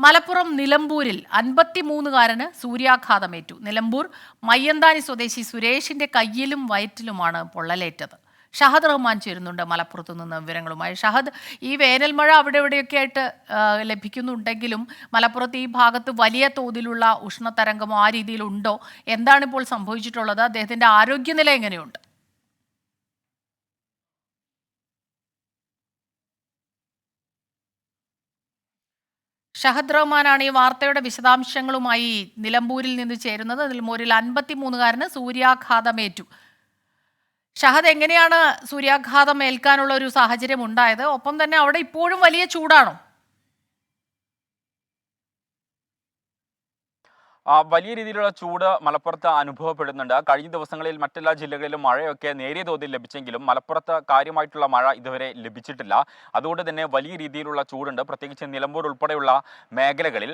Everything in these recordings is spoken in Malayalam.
മലപ്പുറം നിലമ്പൂരിൽ 53-കാരന് സൂര്യാഘാതമേറ്റു. നിലമ്പൂർ മയ്യന്താനി സ്വദേശി സുരേഷിന്റെ കയ്യിലും വയറ്റിലുമാണ് പൊള്ളലേറ്റത്. ഷഹദ് റഹ്മാൻ ചേരുന്നുണ്ട് മലപ്പുറത്തു നിന്ന് വിവരങ്ങളുമായി. ഷഹദ്, ഈ വേനൽ മഴ അവിടെ ഇവിടെയൊക്കെ ആയിട്ട് ലഭിക്കുന്നുണ്ടെങ്കിലും മലപ്പുറത്ത് ഈ ഭാഗത്ത് വലിയ തോതിലുള്ള ഉഷ്ണതരംഗമോ ആ രീതിയിലുണ്ടോ? എന്താണ് ഇപ്പോൾ സംഭവിച്ചിട്ടുള്ളത്? അദ്ദേഹത്തിന്റെ ആരോഗ്യനില എങ്ങനെയുണ്ട്? ഷഹദ് റഹ്മാനാണ് ഈ വാർത്തയുടെ വിശദാംശങ്ങളുമായി നിലമ്പൂരിൽ നിന്ന് ചേരുന്നത്. നിലമ്പൂരിൽ 53-കാരന് സൂര്യാഘാതമേറ്റു. ഷഹദ്, എങ്ങനെയാണ് സൂര്യാഘാതം ഏൽക്കാനുള്ള ഒരു സാഹചര്യം ഉണ്ടായത്? ഒപ്പം തന്നെ അവിടെ ഇപ്പോഴും വലിയ ചൂടാണോ? വലിയ രീതിയിലുള്ള ചൂട് മലപ്പുറത്ത് അനുഭവപ്പെടുന്നുണ്ട്. കഴിഞ്ഞ ദിവസങ്ങളിൽ മറ്റെല്ലാ ജില്ലകളിലും മഴയൊക്കെ നേരിയ തോതിൽ ലഭിച്ചെങ്കിലും മലപ്പുറത്ത് കാര്യമായിട്ടുള്ള മഴ ഇതുവരെ ലഭിച്ചിട്ടില്ല. അതുകൊണ്ട് തന്നെ വലിയ രീതിയിലുള്ള ചൂടുണ്ട്, പ്രത്യേകിച്ച് നിലമ്പൂർ ഉൾപ്പെടെയുള്ള മേഖലകളിൽ.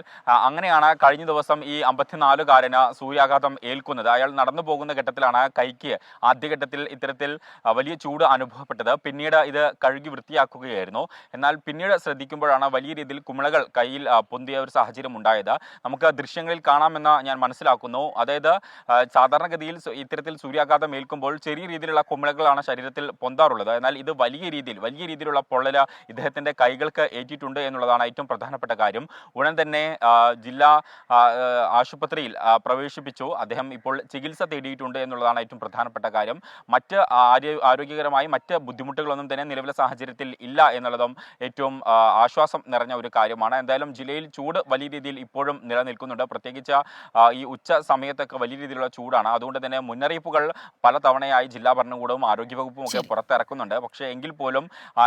അങ്ങനെയാണ് കഴിഞ്ഞ ദിവസം ഈ 54-കാരന് സൂര്യാഘാതം ഏൽക്കുന്നത്. അയാൾ നടന്നു പോകുന്ന ഘട്ടത്തിലാണ് കൈക്ക് ആദ്യഘട്ടത്തിൽ ഇത്തരത്തിൽ വലിയ ചൂട് അനുഭവപ്പെട്ടത്. പിന്നീട് ഇത് കഴുകി വൃത്തിയാക്കുകയായിരുന്നു. എന്നാൽ പിന്നീട് ശ്രദ്ധിക്കുമ്പോഴാണ് വലിയ രീതിയിൽ കുമിളകൾ കയ്യിൽ പൊന്തിയ ഒരു സാഹചര്യം ഉണ്ടായത്. നമുക്ക് ദൃശ്യങ്ങളിൽ കാണാമെന്ന് ഞാൻ മനസ്സിലാക്കുന്നു. അതായത് സാധാരണഗതിയിൽ ഇത്തരത്തിൽ സൂര്യാഘാതം ഏൽക്കുമ്പോൾ ചെറിയ രീതിയിലുള്ള കുമിളകളാണ് ശരീരത്തിൽ പൊന്താറുള്ളത്. എന്നാൽ ഇത് വലിയ രീതിയിലുള്ള പൊള്ളൽ ഇദ്ദേഹത്തിന്റെ കൈകൾക്ക് ഏറ്റിട്ടുണ്ട് എന്നുള്ളതാണ് ഏറ്റവും പ്രധാനപ്പെട്ട കാര്യം. ഉടൻ തന്നെ ജില്ലാ ആശുപത്രിയിൽ പ്രവേശിപ്പിച്ചു. അദ്ദേഹം ഇപ്പോൾ ചികിത്സ തേടിയിട്ടുണ്ട് എന്നുള്ളതാണ് ഏറ്റവും പ്രധാനപ്പെട്ട കാര്യം. മറ്റ് ആരോഗ്യകരമായി മറ്റ് ബുദ്ധിമുട്ടുകളൊന്നും തന്നെ നിലവിലെ സാഹചര്യത്തിൽ ഇല്ല എന്നുള്ളതും ഏറ്റവും ആശ്വാസം നിറഞ്ഞ ഒരു കാര്യമാണ്. എന്തായാലും ജില്ലയിൽ ചൂട് വലിയ രീതിയിൽ ഇപ്പോഴും നിലനിൽക്കുന്നുണ്ട്. പ്രത്യേകിച്ച് ഈ ഉച്ച സമയത്തൊക്കെ വലിയ രീതിയിലുള്ള ചൂടാണ്. അതുകൊണ്ട് തന്നെ മുന്നറിയിപ്പുകൾ പലതവണയായി ജില്ലാ ഭരണകൂടവും ആരോഗ്യവകുപ്പും ഒക്കെ പുറത്തിറക്കുന്നുണ്ട്. പക്ഷേ എങ്കിൽ പോലും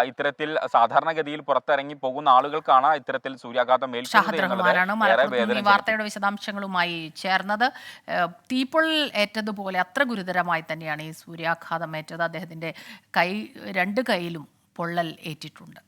ഇത്തരത്തിൽ സാധാരണഗതിയിൽ പുറത്തിറങ്ങി പോകുന്ന ആളുകൾക്കാണ് ഇത്തരത്തിൽ സൂര്യാഘാതം ഏൽക്കുന്നത്. വാർത്തയുടെ വിശദാംശങ്ങളുമായി ചേർന്നത്. തീപ്പൊള്ളൽ ഏറ്റതുപോലെ അത്ര ഗുരുതരമായി തന്നെയാണ് ഈ സൂര്യാഘാതം ഏറ്റത്. അദ്ദേഹത്തിന്റെ രണ്ട് കൈയിലും പൊള്ളൽ ഏറ്റിട്ടുണ്ട്.